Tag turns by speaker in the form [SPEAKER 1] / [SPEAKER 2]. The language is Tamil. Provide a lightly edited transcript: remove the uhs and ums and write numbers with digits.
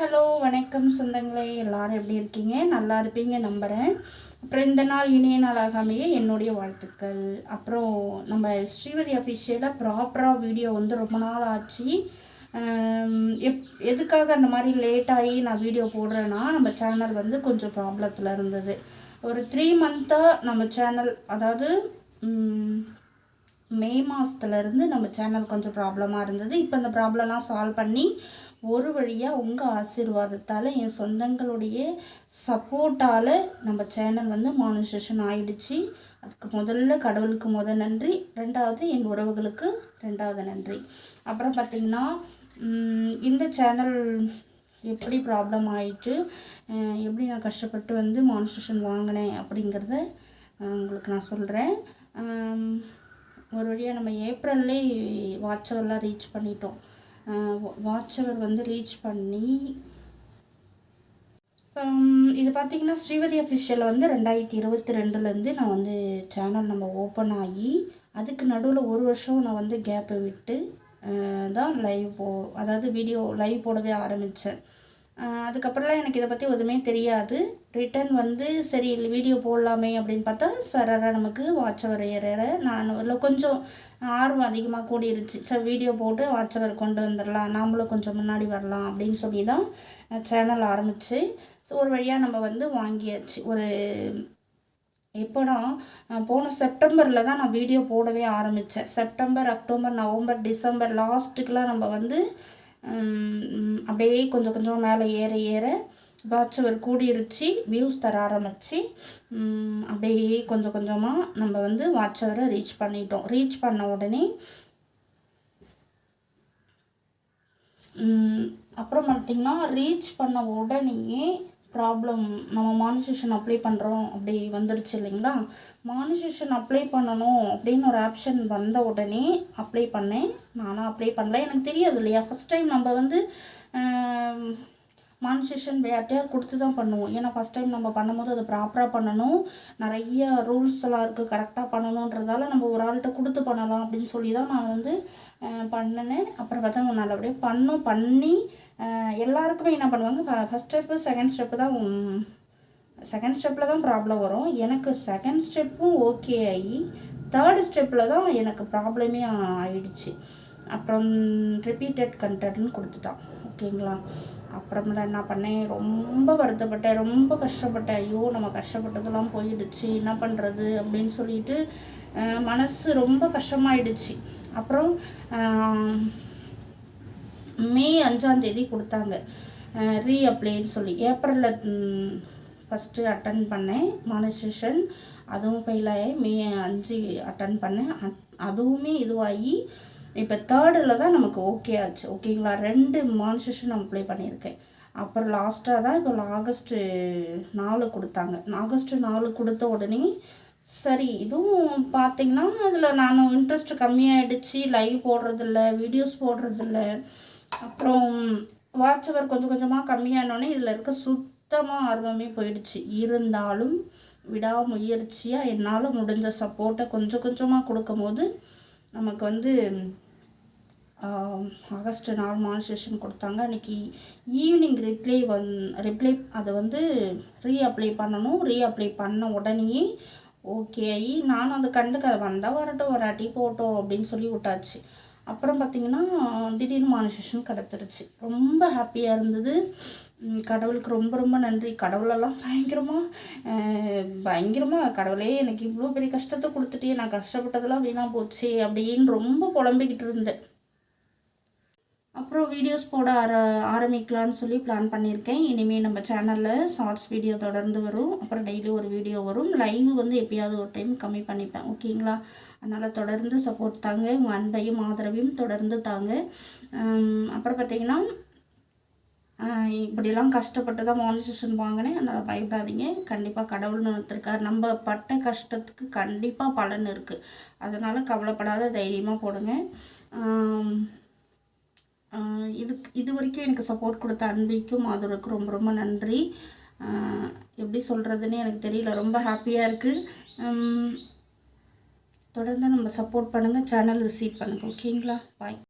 [SPEAKER 1] ஹலோ வணக்கம் சொந்தங்களே, எல்லாரும் எப்படி இருக்கீங்க? நல்லா இருப்பீங்க நம்புகிறேன். அப்புறம் இந்த நாள் இனிய நாளாக அமைய என்னுடைய வாழ்த்துக்கள். அப்புறம் நம்ம ஸ்ரீவதி அஃபிஷியலாக ப்ராப்பராக வீடியோ வந்து ரொம்ப நாள் ஆச்சு. எதுக்காக அந்த மாதிரி லேட்டாகி நான் வீடியோ போடுறேன்னா, நம்ம சேனல் வந்து கொஞ்சம் ப்ராப்ளத்தில் இருந்தது. ஒரு 3 மந்த்தாக நம்ம சேனல், அதாவது மே மாதத்துலேருந்து நம்ம சேனல் கொஞ்சம் ப்ராப்ளமாக இருந்தது. இப்போ இந்த ப்ராப்ளம்லாம் சால்வ் பண்ணி ஒரு வழியாக உங்கள் ஆசீர்வாதத்தால், என் சொந்தங்களுடைய சப்போர்ட்டால் நம்ம சேனல் வந்து மானிட்டரைசேஷன் ஆகிடுச்சு. அதுக்கு முதல்ல கடவுளுக்கு நன்றி, ரெண்டாவது என் உறவுகளுக்கு ரெண்டாவது நன்றி. அப்புறம் பார்த்திங்கன்னா, இந்த சேனல் எப்படி ப்ராப்ளம் ஆகிட்டு எப்படி நான் கஷ்டப்பட்டு வந்து மானிட்டரைசேஷன் வாங்கினேன் அப்படிங்கிறத உங்களுக்கு நான் சொல்கிறேன். ஒரு வழியாக நம்ம ஏப்ரல்லே வாட்ச் ஹவர்லாம் ரீச் பண்ணிட்டோம். வாட்ச் ஹவர் வந்து ரீச் பண்ணி இது பார்த்திங்கன்னா ஸ்ரீவதி அஃபிஷியல் வந்து 2022 நான் வந்து சேனல் நம்ம ஓப்பன் ஆகி அதுக்கு நடுவில் ஒரு வருஷம் நான் வந்து கேப்பை விட்டு தான் அதாவது வீடியோ லைவ் போடவே ஆரம்பித்தேன். அதுக்கப்புறம்லாம் எனக்கு இதை பற்றி எதுவுமே தெரியாது. ரிட்டன் வந்து சரி வீடியோ போடலாமே அப்படின்னு பார்த்தா சரராக நமக்கு வாட்ச் ஹவர் ஏற நான் இல்லை கொஞ்சம் ஆர்வம் அதிகமாக கூடிருச்சு. சரி வீடியோ போட்டு வாட்ச் ஹவர் கொண்டு வந்துடலாம், நாமளும் கொஞ்சம் முன்னாடி வரலாம் அப்படின்னு சொல்லி தான் சேனல் ஆரம்பித்து ஸோ ஒரு வழியாக நம்ம வந்து வாங்கியாச்சு. ஒரு எப்போனா போன செப்டம்பரில் தான் நான் வீடியோ போடவே ஆரம்பித்தேன். செப்டம்பர், அக்டோபர், நவம்பர், டிசம்பர் லாஸ்ட்டுக்கெலாம் நம்ம வந்து அப்படியே கொஞ்சம் கொஞ்சம் மேலே ஏற வாட்ச் ஹவர் கூடிருச்சு, வியூஸ் தர ஆரம்பிச்சு அப்படியே கொஞ்சம் கொஞ்சமாக நம்ம வந்து வாட்ச் ஹவரை ரீச் பண்ணிட்டோம். ரீச் பண்ண உடனே அப்புறம் பார்த்திங்கன்னா ரீச் பண்ண உடனேயே ப்ராப்ளம், நம்ம மானிட்டரைசேஷன் அப்ளை பண்ணுறோம் அப்படி வந்துடுச்சு இல்லைங்களா. மானிட்டரைசேஷன் அப்ளை பண்ணணும் அப்படின்னு ஒரு ஆப்ஷன் வந்த உடனே அப்ளை பண்ணேன். நானும் அப்ளை பண்ணல, எனக்கு தெரியாது இல்லையா. ஃபஸ்ட் டைம் நம்ம வந்து மானிட்டரைசேஷன் வேட்டையாக கொடுத்து தான் பண்ணுவோம். ஏன்னா ஃபஸ்ட் டைம் நம்ம பண்ணும்போது அதை ப்ராப்பராக பண்ணணும், நிறைய ரூல்ஸ் எல்லாம் இருக்குது, கரெக்டாக பண்ணணுன்றதால நம்ம ஒரு ஆள்கிட்ட கொடுத்து பண்ணலாம் அப்படின்னு சொல்லி தான் நான் வந்து பண்ணினேன். அப்புறம் பார்த்தா நல்லபடியாக பண்ணி எல்லாருக்குமே என்ன பண்ணுவாங்க, ஃபஸ்ட் ஸ்டெப்பு செகண்ட் ஸ்டெப்பில் தான் ப்ராப்ளம் வரும். எனக்கு செகண்ட் ஸ்டெப்பும் ஓகே ஆகி தேர்டு ஸ்டெப்பில் தான் எனக்கு ப்ராப்ளமே ஆயிடுச்சு. அப்புறம் ரிப்பீட்டட் கண்டென்ட்னு கொடுத்துட்டான். ஓகேங்களா. அப்புறமேல என்ன பண்ணேன், ரொம்ப வருத்தப்பட்டேன், ரொம்ப கஷ்டப்பட்டேன். ஐயோ நம்ம கஷ்டப்பட்டதெல்லாம் போயிடுச்சு, என்ன பண்ணுறது அப்படின்னு சொல்லிட்டு மனசு ரொம்ப கஷ்டமாயிடுச்சு. அப்புறம் மே 5 கொடுத்தாங்க ரீஅப்ளைன்னு சொல்லி. ஏப்ரலில் ஃபஸ்ட்டு அட்டன் பண்ணேன் மானிட்டரைசேஷன், அதுவும் ஃபெயிலாகி மே 5 அட்டன் பண்ணேன், அதுவுமே இதுவாகி இப்போ தேர்டில் தான் நமக்கு ஓகே ஆச்சு. ஓகேங்களா. 2 மானிட்டரைசேஷன் நான் அப்ளை பண்ணியிருக்கேன். அப்புறம் லாஸ்ட்டாக தான் இப்போ ஆகஸ்ட்டு 4 கொடுத்தாங்க. ஆகஸ்ட்டு 4 கொடுத்த உடனே சரி இதுவும் பார்த்திங்கன்னா அதில் நான் இன்ட்ரெஸ்ட் கம்மியாகிடுச்சு, லைவ் போடுறதில்ல, வீடியோஸ் போடுறதில்ல. அப்புறம் வாட்ச் ஹவர் கொஞ்சம் கொஞ்சமாக கம்மியானோடனே இதில் இருக்க சுத்தமாக ஆர்வமே போயிடுச்சு. இருந்தாலும் விடாமுயற்சியாக என்னால் முடிஞ்ச சப்போர்ட்டை கொஞ்சம் கொஞ்சமாக கொடுக்கும்போது நமக்கு வந்து ஆகஸ்ட் 4 மானிட்டரைசேஷன் கொடுத்தாங்க. அன்றைக்கி ஈவினிங் ரிப்ளை அதை வந்து ரீஅப்ளை பண்ணணும். ரீஅப்ளை பண்ண உடனேயே ஓகே ஆகி நானும் அதை கண்டுக்க வந்தால் வரட்டும், வராட்டி போட்டோம் அப்படின்னு சொல்லி விட்டாச்சு. அப்புறம் பார்த்திங்கன்னா திடீர்னு மானிட்டரைசேஷன் கிடச்சிருச்சு. ரொம்ப ஹாப்பியாக இருந்தது. கடவுளுக்கு ரொம்ப ரொம்ப நன்றி. கடவுளெல்லாம் பயங்கரமாக கடவுளே எனக்கு இவ்வளோ பெரிய கஷ்டத்தை கொடுத்துட்டே, நான் கஷ்டப்பட்டதெல்லாம் வீணாக போச்சு அப்படின்னு ரொம்ப புலம்பிக்கிட்டு இருந்தேன். அப்புறம் வீடியோஸ் போட ஆரம்பிக்கலான்னு சொல்லி பிளான் பண்ணியிருக்கேன். இனிமேல் நம்ம சேனலில் ஷார்ட்ஸ் வீடியோ தொடர்ந்து வரும். அப்புறம் டெய்லி ஒரு வீடியோ வரும். லைவ் வந்து எப்பயாவது ஒரு டைம் கம்மி பண்ணிப்பேன். ஓகேங்களா. அதனால் தொடர்ந்து சப்போர்ட் தாங்க, உங்கள் அன்பையும் ஆதரவையும் தொடர்ந்து தாங்க. அப்புறம் பார்த்திங்கன்னா இப்படிலாம் கஷ்டப்பட்டு தான் மானிட்டரைசேஷன் வாங்கினேன். அதனால் பயப்படாதீங்க. கண்டிப்பாக கடவுள்னு ஒருத்தருக்கார். நம்ம பட்ட கஷ்டத்துக்கு கண்டிப்பாக பலன் இருக்குது. அதனால் கவலைப்படாத, தைரியமாக போடுங்க. இது வரைக்கும் எனக்கு சப்போர்ட் கொடுத்த அன்பிக்கும் மாதுருக்கும் ரொம்ப ரொம்ப நன்றி. எப்படி சொல்கிறதுன்னு எனக்கு தெரியல, ரொம்ப ஹாப்பியாக இருக்குது. தொடர்ந்து நம்ம சப்போர்ட் பண்ணுங்கள், சேனல் விசிட் பண்ணுங்கள். ஓகேங்களா. பாய்.